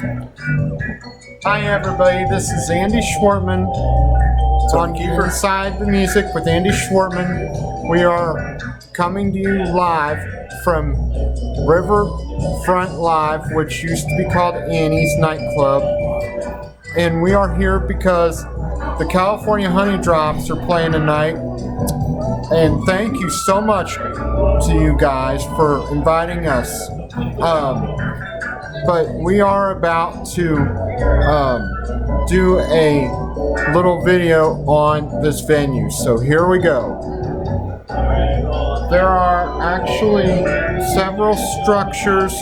Hi everybody, this is Andy Schwertman on Keefer. Inside the Music with Andy Schwertman. We are coming to you live from Riverfront Live, which used to be called Annie's Nightclub. And we are here because the California Honeydrops are playing tonight. And thank you so much to you guys for inviting us. But we are about to do a little video on this venue. So here we go. There are actually several structures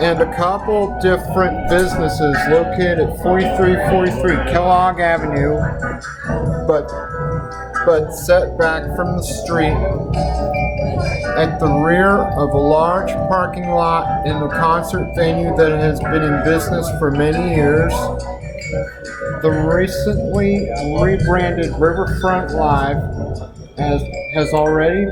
and a couple different businesses located at 4343 Kellogg Avenue, but set back from the street at the rear of a large parking lot in the concert venue that has been in business for many years. The recently rebranded Riverfront Live has already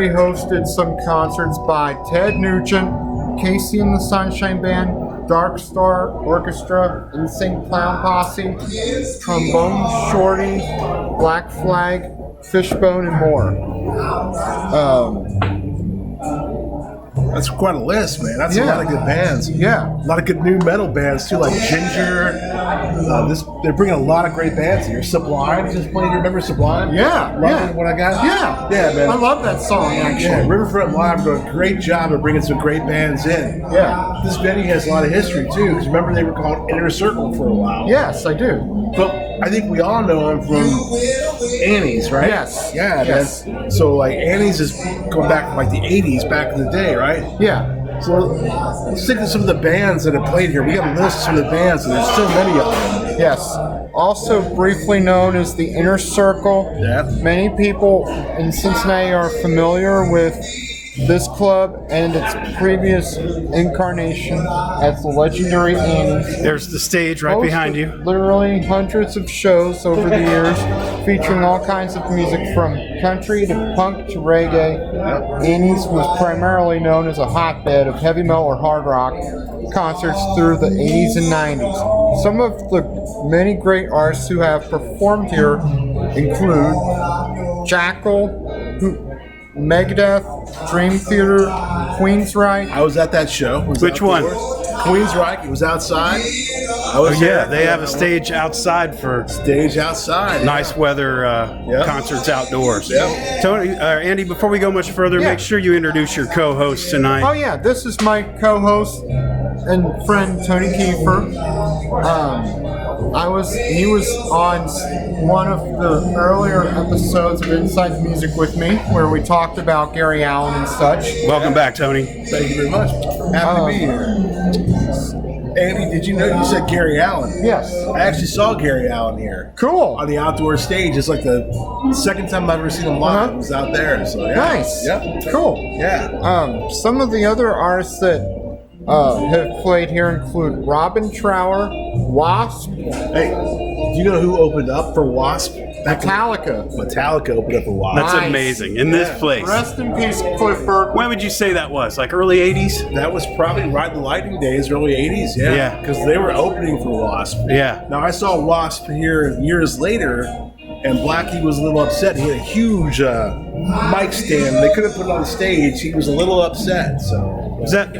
hosted some concerts by Ted Nugent, Casey and the Sunshine Band, Dark Star Orchestra, Insane Clown Posse, Trombone Shorty, Black Flag, Fishbone, and more. That's quite a list, man. That's a lot of good bands. Yeah. A lot of good new metal bands, too, like Ginger. They're bringing a lot of great bands here. Sublime just playing. You remember Sublime? Yeah. Loving What I Got? Yeah. Yeah, man. I love that song, actually. Yeah, Riverfront Live did a great job of bringing some great bands in. Yeah. This venue has a lot of history, too, because remember they were called Inner Circle for a while. Yes, I do. But I think we all know them from Annie's, right? Yes. Yeah, Yes. man. So, like, Annie's is going back from, like, the 80s, back in the day, right? Yeah. So let's think of some of the bands that have played here. We got a list of some of the bands, and there's so many of them. Yes. Also briefly known as the Inner Circle. Yeah. Many people in Cincinnati are familiar with this club and its previous incarnation as the legendary Annie's. There's the stage right behind you. Literally hundreds of shows over the years featuring all kinds of music from country to punk to reggae. Annie's was primarily known as a hotbed of heavy metal or hard rock concerts through the 80s and 90s. Some of the many great artists who have performed here include Jackal, Megadeth, Dream Theater, Queensryche. I was at that show. Which one? Queensryche. It was outside. They have a stage outside for Stage outside. nice weather concerts outdoors. Yeah. Tony, Andy, before we go much further, Yeah. make sure you introduce your co-host tonight. Oh yeah, this is my co-host and friend Tony Keefer. He was on one of the earlier episodes of Inside the Music with me, where we talked about Gary Allen and such. Welcome back, Tony. Thank you very much. Happy to be here. Andy, did you know you said Gary Allen? Yes. I actually saw Gary Allen here. Cool. On the outdoor stage. It's like the second time I've ever seen him live. Uh-huh. Was out there. So yeah. Nice. Yeah. Cool. Yeah. Some of the other artists that have played here include Robin Trower, Wasp, Hey, do you know who opened up for Wasp? Metallica. Metallica opened up for Wasp. That's Nice. amazing. In this place. Rest in peace, Cliff Burke. When would you say that was? Like early 80s? That was probably right in the Lightning days, early 80s, yeah. Yeah. Because they were opening for Wasp. Yeah. Now, I saw Wasp here years later, and Blackie was a little upset. He had a huge mic stand. They couldn't put it on the stage. He was a little upset, so... Does that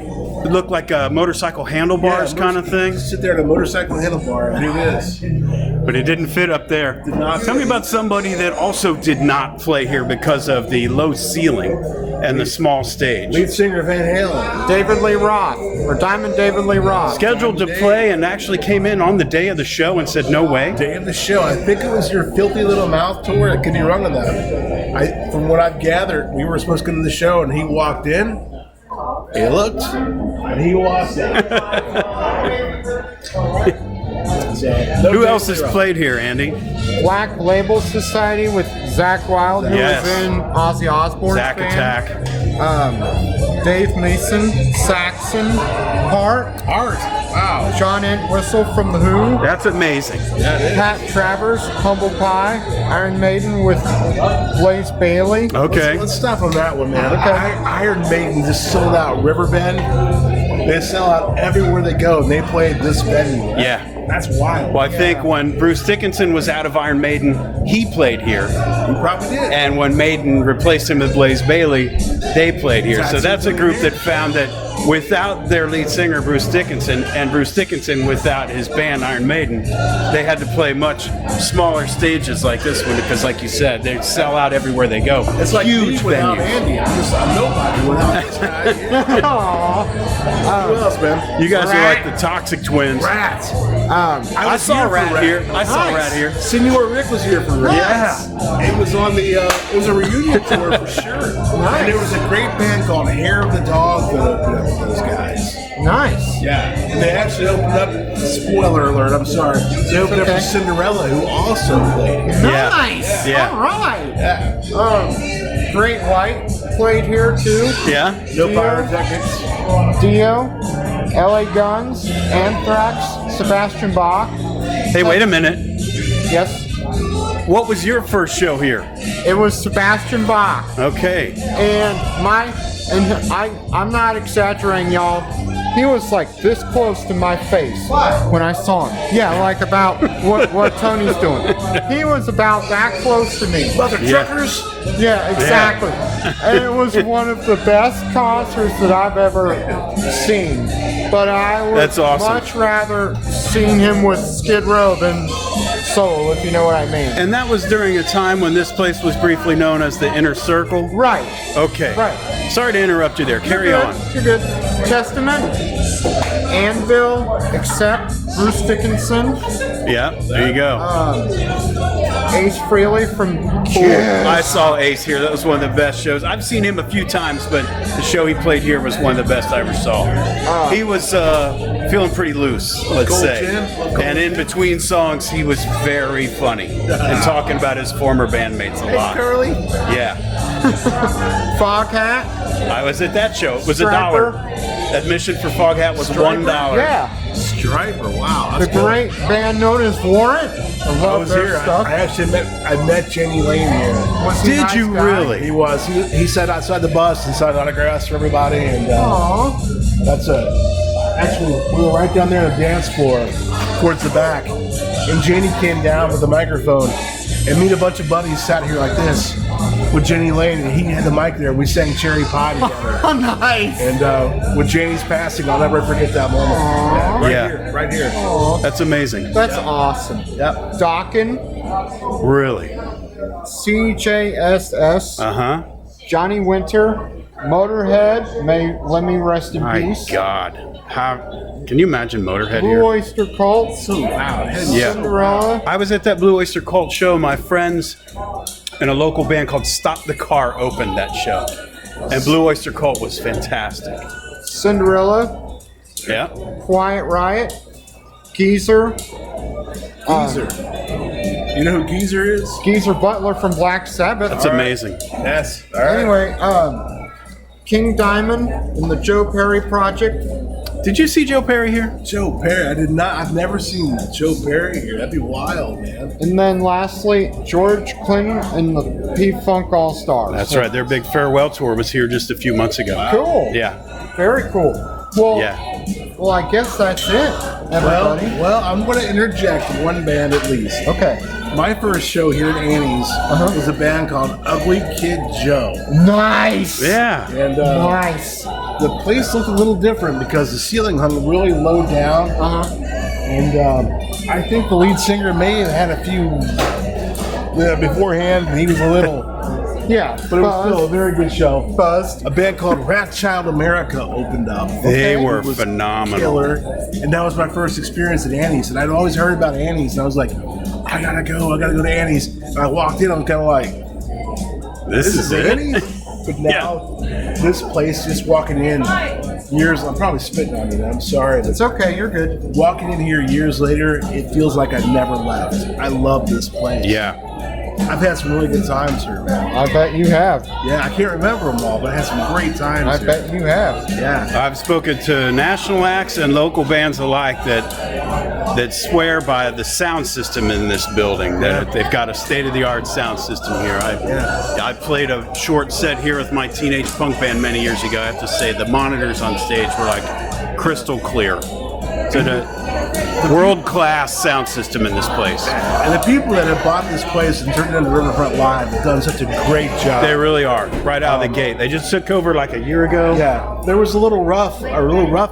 look like a motorcycle handlebars kind of thing? Sit there at a motorcycle handlebar, and here it is. But it didn't fit up there. Did not Tell me fit. about somebody that also did not play here because of the low ceiling and the small stage. Lead singer of Van Halen. David Lee Roth, or Diamond David Lee Roth. Scheduled to play and actually came in on the day of the show and said, no way. Day of the show. I think it was your Filthy Little Mouth tour. It could be wrong on that. From what I've gathered, we were supposed to come to the show, and he walked in. He looked, and he walked out. Who else has played here, Andy? Black Label Society with Zakk Wylde, who Yes. was in Ozzy Osbourne's Zack band. Attack. Dave Mason, Saxon, Hart, Wow. John Entwistle from The Who, That's amazing. Yeah, it is. Pat Travers, Humble Pie, Iron Maiden with Blaze Bailey. Okay. Let's stop on that one, man. Okay. Iron Maiden just sold out Riverbend. They sell out everywhere they go, and they played this venue. Yeah. That's wild. Well, I think when Bruce Dickinson was out of Iron Maiden, he played here. He probably did. And when Maiden replaced him with Blaze Bayley, they played here. So that's a group that found that without their lead singer, Bruce Dickinson, and Bruce Dickinson without his band, Iron Maiden, they had to play much smaller stages like this one because, like you said, they sell out everywhere they go. It's like huge me without venues. Andy. I'm nobody without this guy. Who else, man? You guys Rat. are like the Toxic Twins. Rat. I saw Rat here. I saw Rat here. Senor Rick was here for Rat. Yeah. It was on the, it was a reunion tour for sure. And there was a great band called Hair of the Dog that opened up with those guys. Nice. Yeah. And they actually opened up, spoiler alert, I'm sorry. They opened up for Cinderella, who also played here. Nice. Yeah. All right. Yeah. Great White played here too. Yeah. No pyrotechnics. Dio, LA Guns, Anthrax, Sebastian Bach. Hey, wait a minute. Yes, What was your first show here? it was Sebastian Bach. Okay. And I'm not exaggerating, y'all. He was like this close to my face when I saw him. Yeah, like about what Tony's doing. He was about that close to me. Mother truckers. Yeah, exactly. And it was one of the best concerts that I've ever seen. But I would That's awesome. much rather seen him with Skid Row than solo, if you know what I mean. And that was during a time when this place was briefly known as the Inner Circle? Right. Okay. Right. Sorry to interrupt you there. Carry You're on. good. You're good. Testament, Anvil, Accept, Bruce Dickinson, Yeah, there you go. Ace Frehley from I saw Ace here. That was one of the best shows. I've seen him a few times, but the show he played here was one of the best I ever saw. He was feeling pretty loose, let's Gold say. Gin? And in between songs, he was very funny and talking about his former bandmates a lot. Curly, Yeah, Foghat. I was at that show. It was Striper. $1. Admission for Foghat was $1. Yeah. Striper, wow. The That's cool. great band known as Warrant. I I love was their here. stuff. I actually met Jenny Lane here. Was he a Did nice you guy? really? He was. He sat outside the bus and signed autographs for everybody, and Aw. that's actually we were right down there on the dance floor, towards the back, and Jenny came down with the microphone, and me and a bunch of buddies sat here like this with Jenny Lane, and he had the mic there. We sang Cherry Pie together. Oh, nice. And with Janie's passing, I'll never forget that moment. Yeah, right Yeah. here, right here. That's amazing. That's awesome. Yep. Dawkin, Really? CJSS, Uh-huh. Johnny Winter, Motorhead, let me rest in My peace. God. How can you imagine Motorhead Blue here? Oyster Cult, So loud. Yeah. Cinderella. I was at that Blue Oyster Cult show. My friends and a local band called Stop the Car opened that show. And Blue Oyster Cult was fantastic. Cinderella, Yeah. Quiet Riot, Geezer, Geezer. You know who Geezer is? Geezer Butler from Black Sabbath. That's amazing. Yes. All right. Anyway, King Diamond and the Joe Perry Project. Did you see Joe Perry here? Joe Perry. I did not. I've never seen Joe Perry here. That'd be wild, man. And then lastly, George Clinton and the P-Funk All-Stars. That's right. Their big farewell tour was here just a few months ago. Cool. Yeah. Very cool. Well, Yeah. well, I guess that's it, everybody. Well, I'm going to interject one band at least. Okay. My first show here at Annie's was a band called Ugly Kid Joe. Nice. Yeah. And Nice. the place looked a little different because the ceiling hung really low down. And I think the lead singer may have had a few beforehand, and he was a little, Yeah. but it was still a very good show. Buzzed. A band called Rat Child America opened up. They Okay. were It was phenomenal. Killer. And that was my first experience at Annie's. And I'd always heard about Annie's, and I was like, I gotta go to Annie's. And I walked in, I was kind of like, This is it. Annie's? But now, this place, just walking in years, I'm probably spitting on you, I'm sorry. But It's okay. You're good. walking in here years later, it feels like I never left. I love this place. Yeah. I've had some really good times here, man. I bet you have. Yeah, I can't remember them all, but I had some great times I here. bet you have. Yeah. I've spoken to national acts and local bands alike that swear by the sound system in this building. That they've got a state-of-the-art sound system here. I played a short set here with my teenage punk band many years ago. I have to say the monitors on stage were like crystal clear. It's a world-class sound system in this place. And the people that have bought this place and turned it into Riverfront Live have done such a great job. They really are, right out of the gate. They just took over like a year ago. Yeah, there was a little rough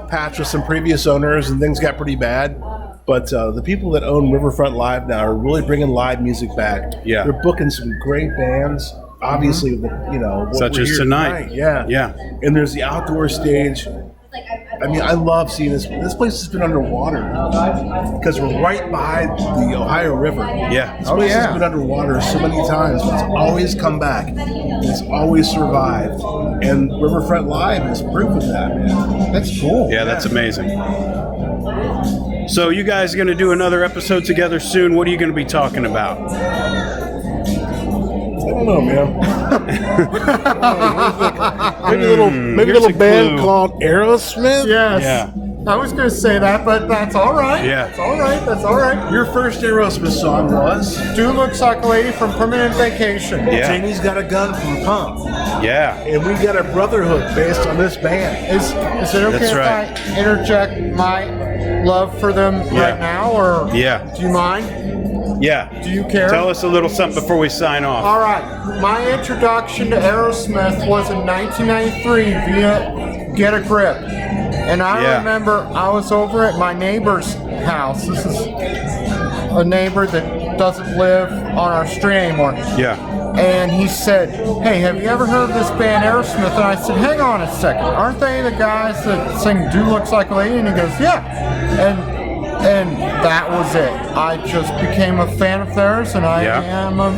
patch with some previous owners, and things got pretty bad. But the people that own Riverfront Live now are really bringing live music back. Yeah. They're booking some great bands. Obviously, what Such we're as here tonight. Yeah. Yeah. And there's the outdoor stage. I mean, I love seeing this. This place has been underwater because we're right by the Ohio River. Yeah. This place has been underwater so many times, but it's always come back. It's always survived. And Riverfront Live is proof of that, man. That's cool. Yeah, that's amazing. So you guys are going to do another episode together soon. What are you going to be talking about? I don't know, man. Maybe a Here's little a band clue. called Aerosmith. Yes. Yeah. I was going to say that, but that's all right. Yeah. That's all right. That's all right. Your first Aerosmith song was Dude looks like a lady from Permanent Vacation. Yeah. Janie's Got a Gun from Pump. Yeah. And we got a brotherhood based on this band. Is it okay That's if right. I interject my love for them right now, or Yeah. do you mind? Yeah. Do you care? Tell us a little something before we sign off. All right. My introduction to Aerosmith was in 1993 via Get a Grip. And I remember I was over at my neighbor's house. This is a neighbor that doesn't live on our street anymore. Yeah. And he said, "Hey, have you ever heard of this band Aerosmith?" And I said, "Hang on a second. Aren't they the guys that sing Dude Looks Like a Lady?" And he goes, "Yeah." And that was it. I just became a fan of theirs, and I am a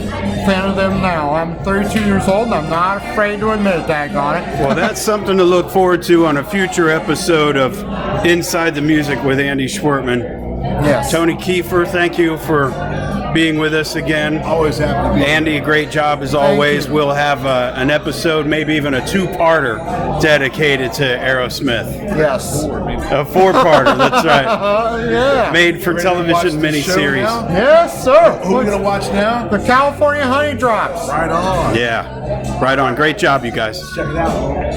fan of them now. I'm 32 years old, and I'm not afraid to admit it, daggone it. Well, that's something to look forward to on a future episode of Inside the Music with Andy Schwertman. Yes. Tony Keefer, thank you for being with us again. Always happy to be here. Andy, a great job as always. you. We'll have an episode, maybe even a two-parter dedicated to Aerosmith. Yes. A four-parter, that's right. Yeah. Made for Ready to watch television the show miniseries. now? Yes, sir. Who are we going to watch now? The California Honeydrops. Right on. Yeah, right on. Great job, you guys. Check it out.